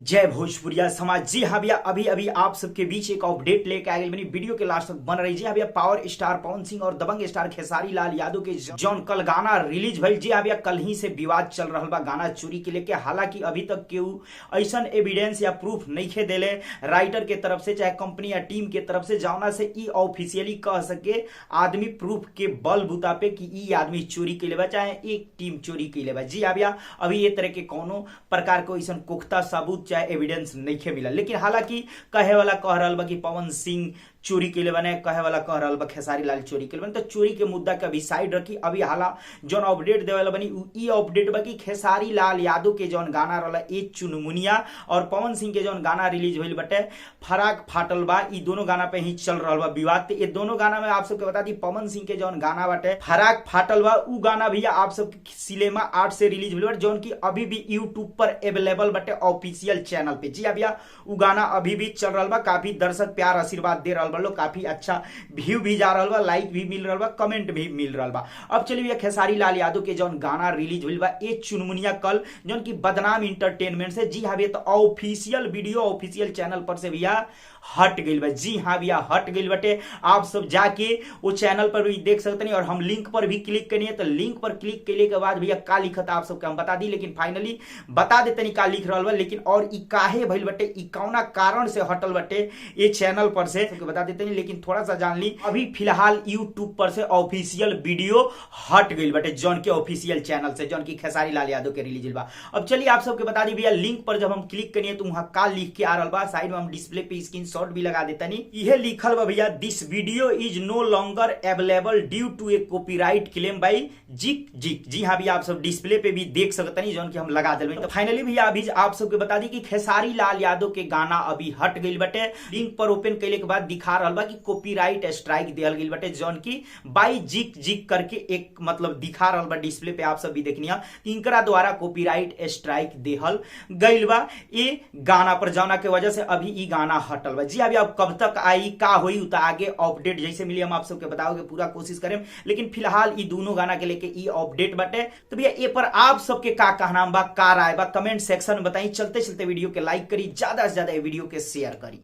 जय भोजपुरिया समाज। जी हाँ भैया, अभी अभी आप सबके बीच एक अपडेट लेके आ गई बनी, वीडियो के लास्ट तक बन रही। जी हाँ भैया, पावर स्टार पवन सिंह और दबंग स्टार खेसारी लाल यादव के जौन कल गाना रिलीज भइल। जी हाँ भैया, कल ही से विवाद चल रहा बा गाना चोरी के लेके। हालांकि अभी तक केहू ऐसा एविडेंस या प्रूफ नहीं देले राइटर के तरफ से चाहे कंपनी या टीम के तरफ से, जौना से ई ऑफिशियली कह सके आदमी प्रूफ के बल बुता पे कि ई आदमी चोरी के लेबा चाहे एक टीम चोरी के लेबा। जी हाँ भैया, अभी ये तरह के कोनो प्रकार को ऐसा पुख्ता सबूत चाहे एविडेंस नहीं मिला। लेकिन हालांकि कहे वाला कह रहा बा कि पवन सिंह चोरी के लिए बने, कहे वाला कह रहा बा खेसारी लाल चोरी के लिए बने। तो चोरी के मुद्दा के अभी साइड रखी। अभी हाला जौन अपडेट देवे वाला बनी ई अपडेट बा कि खेसारी लाल यादव के जौन गाना रहा ए चुनमुनिया और पवन सिंह के जौन गाना रिलीज हुई बटे फराक फाटल बा, ई दोनों गाना पे ही चल रहा बा विवाद। ये दोनों गाना में आप सबके बता दी, पवन सिंह के जौन गाना बाटे फराक फाटल बा, उ गाना भैया आप सब सिनेमा आर्ट से रिलीज हुई जौन की अभी भी यूट्यूब पर अवेलेबल बटे ऑफिशियल चैनल पे। जी भैया, उ गाना अभी भी चल रहा बा, काफी दर्शक प्यार आशीर्वाद दे रहा बा, काफी अच्छा व्यू भी जा रहा बा, लाइक भी मिल रहा बा, कमेंट भी मिल रहा बा। अब चलिए भैया, खेसारी लाल यादव के जौन गाना रिलीज हुई बा ए चुनमुनिया कल, जौन की बदनाम इंटरटेनमेंट से, जी हाँ भैया, तो ऑफिशियल वीडियो ऑफिशियल चैनल पर से भैया हट गई बा। जी हाँ भैया, हट गई बटे। आप सब जाके वो चैनल पर भी देख सकते नहीं, और हम लिंक पर भी क्लिक करिए तो लिंक पर क्लिक करने के बाद भैया का लिखत आप सबके हम बता दी, लेकिन फाइनली बता देते नहीं का लिख रहा बा। लेकिन और ई काहे भइल बटे, ई कौना कारण से हटल बटे ये चैनल पर से बता देते नहीं, लेकिन थोड़ा सा जान ली। अभी फिलहाल यूट्यूब पर से ऑफिशियल वीडियो हट गई बटे जॉन के ऑफिशियल चैनल से, जॉन की खेसारी लाल यादव के रिलीज बा। अब चलिए आप सबके बता दी भैया, लिंक पर जब हम क्लिक करिए तो वहां का लिख के आ रहा बा, साइड में हम डिस्प्ले पे स्क्रीनशॉट भी लगा देता नहीं। यह लिखल बा भैया, this video is no longer available due to a copyright claim by जिक जिक। जी हाँ भैया, आप सब डिस्प्ले पे भी देख सकते नहीं, जौन की हम लगा दे। तो फाइनली भैया अभी आप सबके बता दी कि खेसारी लाल यादव के गाना अभी हट गई बटे। लिंक पर ओपन कैले के बाद दिखा रहा बा कि कॉपीराइट स्ट्राइक दिहल गई बटे, जौन की बाई जिक जिक करके एक मतलब दिखा रहा बा डिस्प्ले पे, आप सब भी देखनी है। इनकरा द्वारा कॉपीराइट स्ट्राइक दिहल गई बा ये गाना पर, जौना के वजह से अभी ई गाना हटल बा। जी अभी अब कब तक आई का होई तो आगे अपडेट जैसे मिली हम आप सबके बताओगे, पूरा कोशिश करें। लेकिन फिलहाल ई दोनों गाना के लेके ई अपडेट बटे। तो भैया ए पर आप सबके का कहना बा, का राय बा, कमेंट सेक्शन में बताई। चलते चलते वीडियो के लाइक करी, ज्यादा से ज्यादा वीडियो के शेयर करी।